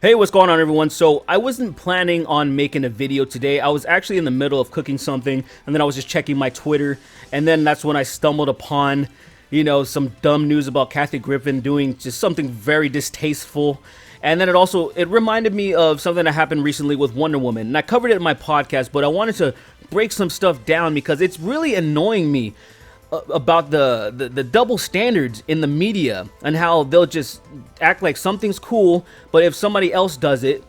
Hey, what's going on, everyone? So I wasn't planning on making a video today. I was actually in the middle of cooking something, and then I was just checking my Twitter, and then that's when I stumbled upon, some dumb news about Kathy Griffin doing just something very distasteful. And then it reminded me of something that happened recently with Wonder Woman, and I covered it in my podcast, but I wanted to break some stuff down because it's really annoying me about the double standards in the media and how they'll just act like something's cool, but if somebody else does it,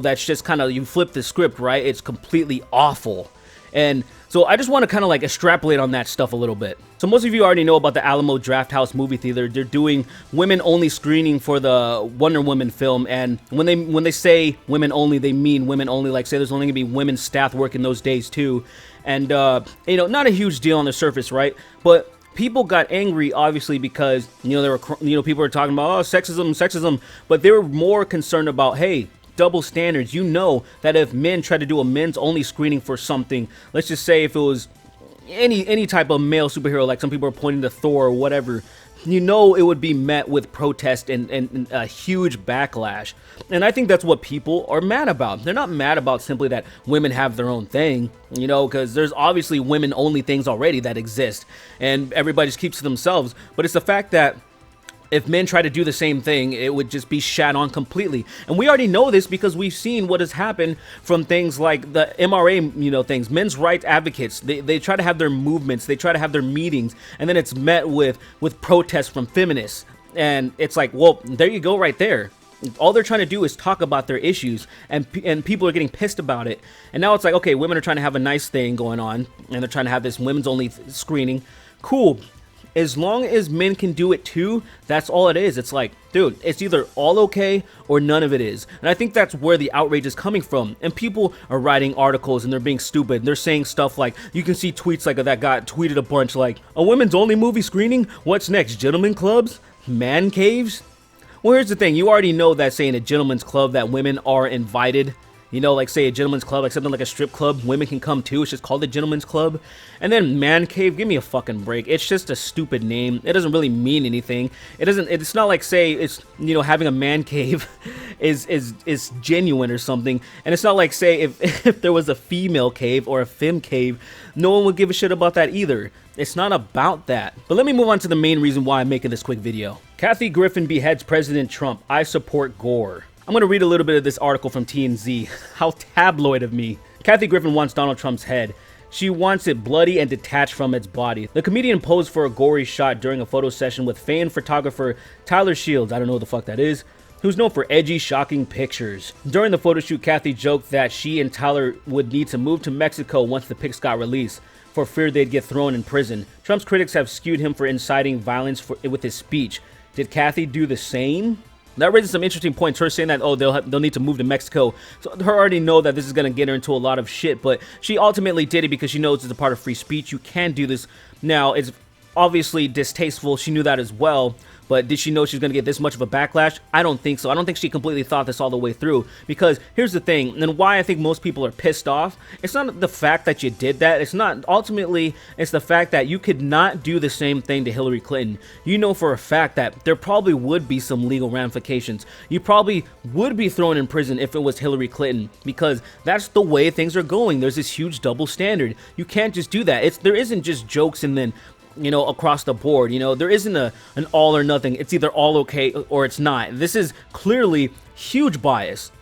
that's just kind of, you flip the script, right? It's completely awful. And so I just want to kind of like extrapolate on that stuff a little bit. So most of you already know about the Alamo Drafthouse movie theater. They're doing women only screening for the Wonder Woman film, and when they say women only, they mean women only. Like, say there's only gonna be women staff working those days too. And not a huge deal on the surface, right? But people got angry, obviously, because there were people were talking about sexism, but they were more concerned about, hey, double standards. That if men try to do a men's only screening for something, let's just say if it was any type of male superhero, like some people are pointing to Thor or whatever, it would be met with protest and a huge backlash. And I think that's what people are mad about. They're not mad about simply that women have their own thing, because there's obviously women only things already that exist and everybody just keeps to themselves. But it's the fact that if men try to do the same thing, it would just be shat on completely. And we already know this because we've seen what has happened from things like the MRA, things, men's rights advocates. They try to have their movements, they try to have their meetings, and then it's met with protests from feminists. And it's like, well, there you go right there. All they're trying to do is talk about their issues, and people are getting pissed about it. And now it's like, okay, women are trying to have a nice thing going on, and they're trying to have this women's only screening. Cool. As long as men can do it too, that's all it is. It's like, dude, it's either all okay or none of it is. And I think that's where the outrage is coming from. And people are writing articles and they're being stupid. And they're saying stuff like, you can see tweets like that guy tweeted a bunch like, a women's only movie screening? What's next? Gentlemen clubs? Man caves? Well, here's the thing. You already know that saying a gentleman's club that women are invited. Like say a gentleman's club, like something like a strip club, women can come too. It's just called the gentleman's club. And then man cave, give me a fucking break. It's just a stupid name. It doesn't really mean anything. It's not like, say, it's, having a man cave is genuine or something. And it's not like, say, if there was a female cave or a femme cave, no one would give a shit about that either. It's not about that. But let me move on to the main reason why I'm making this quick video. Kathy Griffin beheads President Trump. I support gore. I'm going to read a little bit of this article from TMZ. How tabloid of me. Kathy Griffin wants Donald Trump's head. She wants it bloody and detached from its body. The comedian posed for a gory shot during a photo session with famed photographer Tyler Shields, I don't know who the fuck that is, who's known for edgy, shocking pictures. During the photo shoot, Kathy joked that she and Tyler would need to move to Mexico once the pics got released, for fear they'd get thrown in prison. Trump's critics have skewed him for inciting violence with his speech. Did Kathy do the same? That raises some interesting points. Her saying that, they'll need to move to Mexico. So her already know that this is going to get her into a lot of shit. But she ultimately did it because she knows it's a part of free speech. You can do this. Now, it's obviously distasteful. She knew that as well. But did she know she was going to get this much of a backlash? I don't think so. I don't think she completely thought this all the way through. Because here's the thing, and why I think most people are pissed off. It's not the fact that you did that. It's the fact that you could not do the same thing to Hillary Clinton. You know for a fact that there probably would be some legal ramifications. You probably would be thrown in prison if it was Hillary Clinton. Because that's the way things are going. There's this huge double standard. You can't just do that. There isn't just jokes and then across the board. There isn't an all or nothing. It's either all okay or it's not. This is clearly huge bias.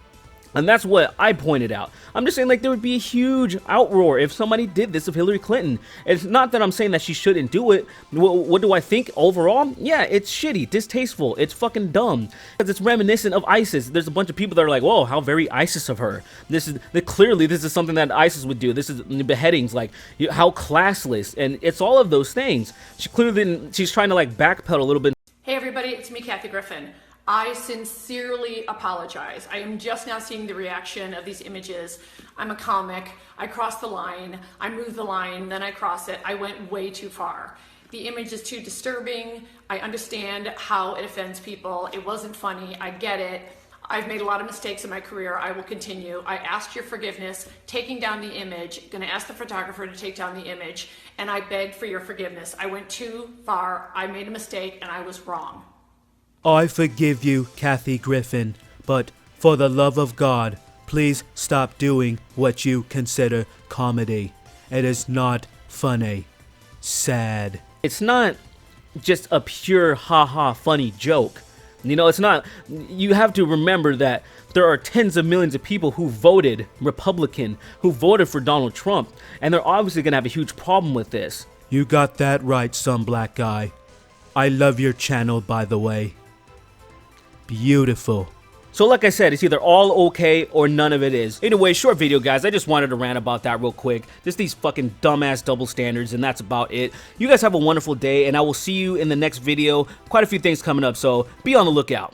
And that's what I pointed out. I'm just saying, like, there would be a huge outroar if somebody did this of Hillary Clinton. It's not that I'm saying that she shouldn't do it. What do I think overall? Yeah, it's shitty, distasteful, it's fucking dumb. Because it's reminiscent of ISIS. There's a bunch of people that are like, whoa, how very ISIS of her. Clearly, this is something that ISIS would do. This is beheadings, like, how classless. And it's all of those things. She's trying to, like, backpedal a little bit. Hey everybody, it's me, Kathy Griffin. I sincerely apologize. I am just now seeing the reaction of these images. I'm a comic. I cross the line. I move the line, then I cross it. I went way too far. The image is too disturbing. I understand how it offends people. It wasn't funny. I get it. I've made a lot of mistakes in my career. I will continue. I asked your forgiveness, taking down the image, going to ask the photographer to take down the image, and I begged for your forgiveness. I went too far. I made a mistake, and I was wrong. I forgive you, Kathy Griffin, but For the love of God, please stop doing what you consider comedy. It is not funny. Sad. It's not just a pure haha funny joke. You know, it's not. You have to remember that there are tens of millions of people who voted Republican, who voted for Donald Trump, and they're obviously going to have a huge problem with this. You got that right, some black guy. I love your channel, by the way. Beautiful. So like I said, it's either all okay or none of it is. Anyway, short video, guys. I just wanted to rant about that real quick. Just these fucking dumbass double standards, and that's about it. You guys have a wonderful day, and I will see you in the next video. Quite a few things coming up, so be on the lookout.